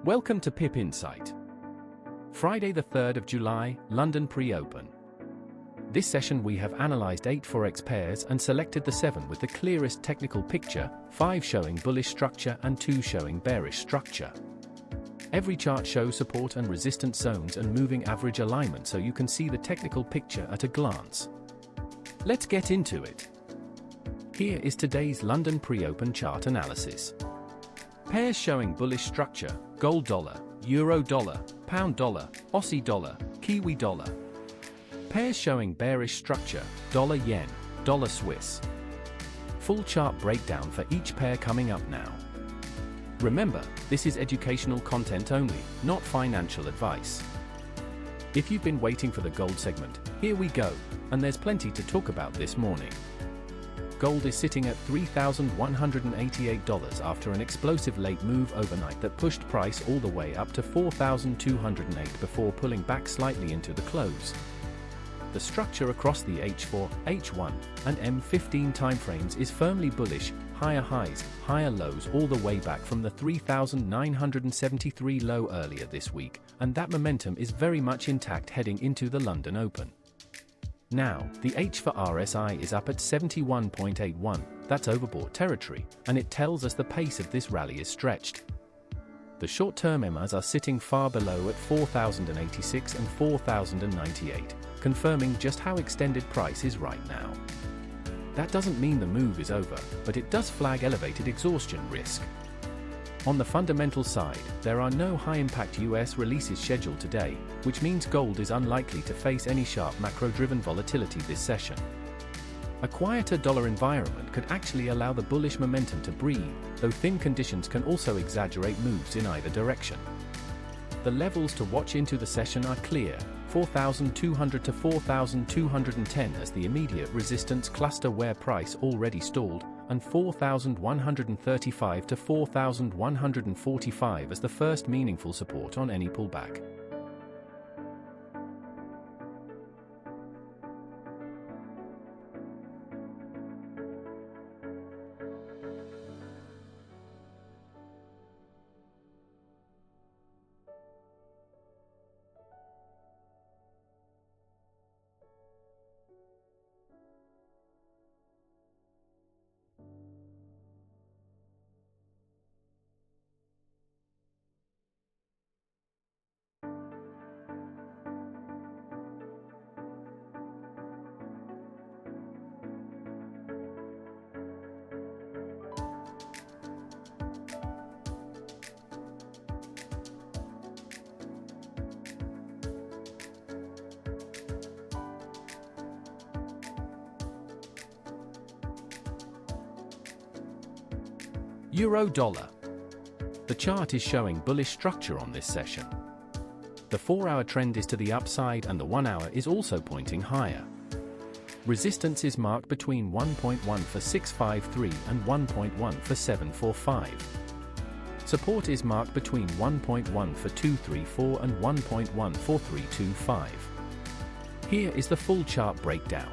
Welcome to Pip Insight. Friday the 3rd of July, London pre-open. This session we have analyzed 8 Forex pairs and selected the 7 with the clearest technical picture, 5 showing bullish structure and 2 showing bearish structure. Every chart shows support and resistance zones and moving average alignment so you can see the technical picture at a glance. Let's get into it. Here is today's London pre-open chart analysis. Pairs showing bullish structure: gold dollar, euro dollar, pound dollar, Aussie dollar, Kiwi dollar. Pairs showing bearish structure: dollar yen, dollar Swiss. Full chart breakdown for each pair coming up now. Remember, this is educational content only, not financial advice. If you've been waiting for the gold segment, here we go, and there's plenty to talk about this morning. Gold is sitting at $3,188 after an explosive late move overnight that pushed price all the way up to $4,208 before pulling back slightly into the close. The structure across the H4, H1, and M15 timeframes is firmly bullish, higher highs, higher lows all the way back from the 3,973 low earlier this week, and that momentum is very much intact heading into the London Open. Now, the H4 RSI is up at 71.81, that's overbought territory, and it tells us the pace of this rally is stretched. The short-term EMAs are sitting far below at 4,086 and 4,098, confirming just how extended price is right now. That doesn't mean the move is over, but it does flag elevated exhaustion risk. On the fundamental side, there are no high-impact US releases scheduled today, which means gold is unlikely to face any sharp macro-driven volatility this session. A quieter dollar environment could actually allow the bullish momentum to breathe, though thin conditions can also exaggerate moves in either direction. The levels to watch into the session are clear: 4,200 to 4,210 as the immediate resistance cluster where price already stalled, and 4,135 to 4,145 as the first meaningful support on any pullback. Euro dollar. The chart is showing bullish structure on this session. The 4-hour trend is to the upside and the 1-hour is also pointing higher. Resistance is marked between 1.1 for 653 and 1.1 for 745. Support is marked between 1.1 for 234 and 1.1 for 325. Here is the full chart breakdown.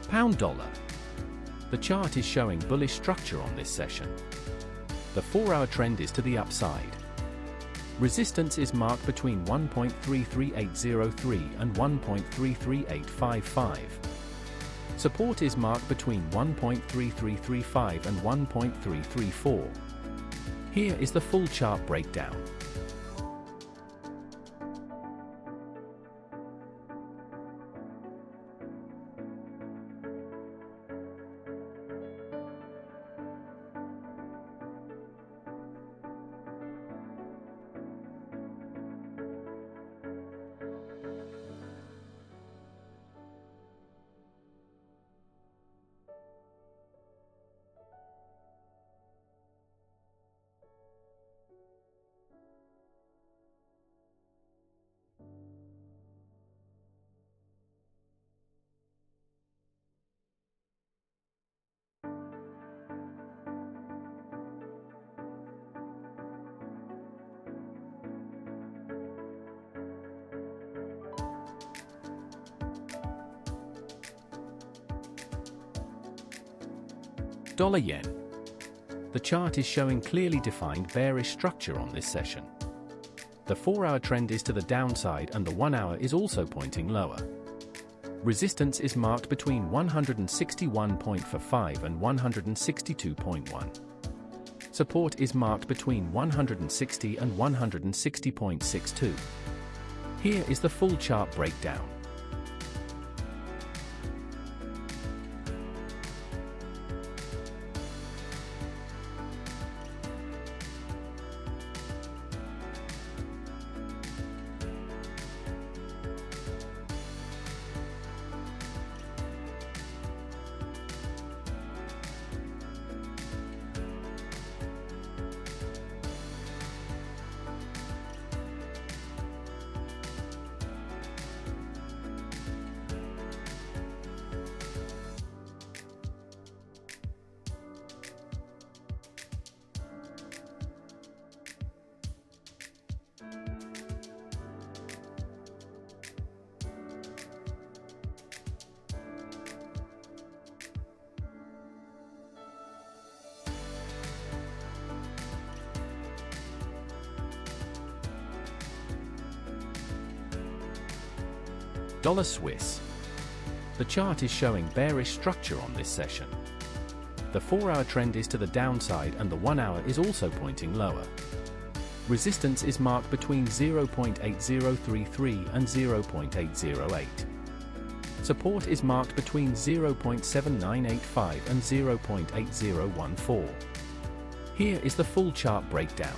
Pound dollar. The chart is showing bullish structure on this session. The 4-hour trend is to the upside. Resistance is marked between 1.33803 and 1.33855. Support is marked between 1.3335 and 1.334. Here is the full chart breakdown. Dollar yen. The chart is showing clearly defined bearish structure on this session. The 4-hour trend is to the downside and the 1-hour is also pointing lower. Resistance is marked between 161.45 and 162.1. Support is marked between 160 and 160.62. Here is the full chart breakdown. Dollar Swiss. The chart is showing bearish structure on this session. The 4-hour trend is to the downside and the 1-hour is also pointing lower. Resistance is marked between 0.8033 and 0.808. Support is marked between 0.7985 and 0.8014. Here is the full chart breakdown.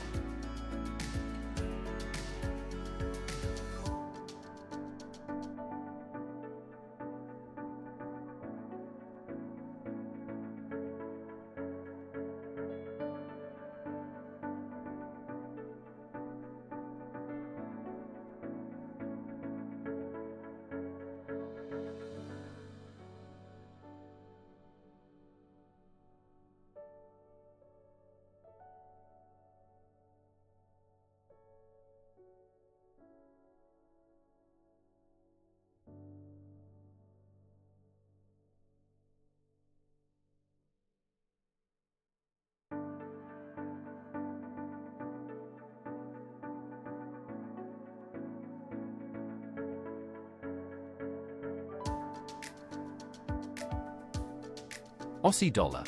Aussie dollar.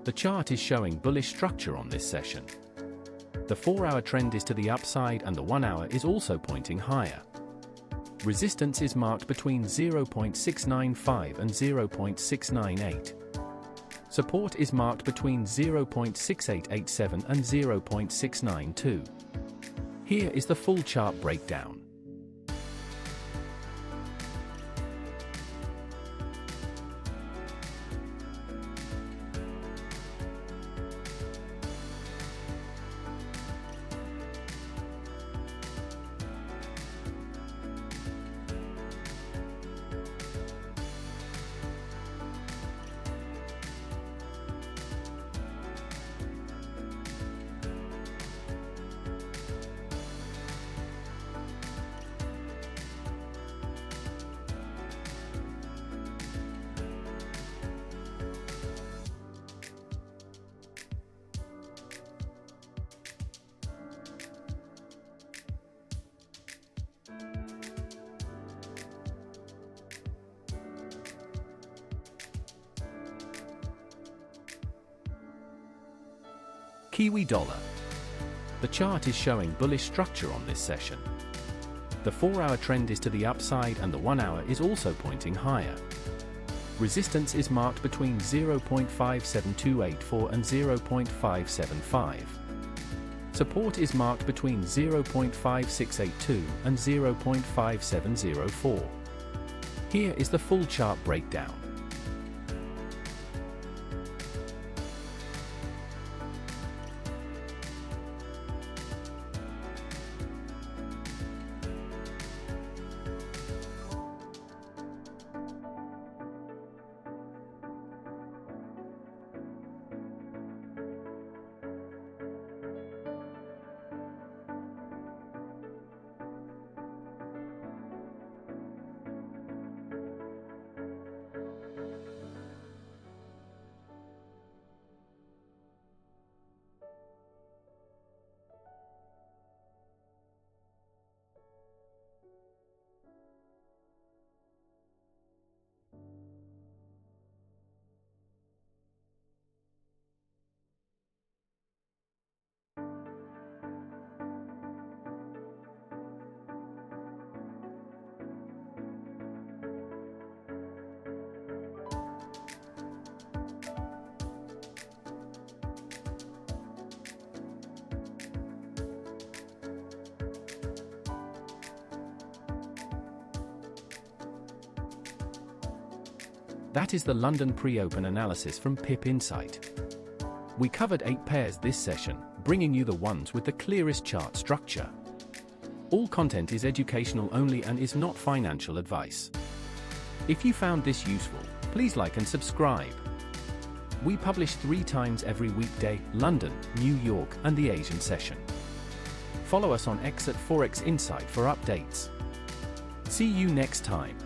The chart is showing bullish structure on this session. The 4-hour trend is to the upside and the 1-hour is also pointing higher. Resistance is marked between 0.695 and 0.698. Support is marked between 0.6887 and 0.692. Here is the full chart breakdown. Kiwi dollar. The chart is showing bullish structure on this session. The 4-hour trend is to the upside and the 1-hour is also pointing higher. Resistance is marked between 0.57284 and 0.575. Support is marked between 0.5682 and 0.5704. Here is the full chart breakdown. That is the London pre-open analysis from Pip Insight. We covered 8 pairs this session, bringing you the ones with the clearest chart structure. All content is educational only and is not financial advice. If you found this useful, please like and subscribe. We publish 3 times every weekday: London, New York, and the Asian session. Follow us on X at Forex Insight for updates. See you next time.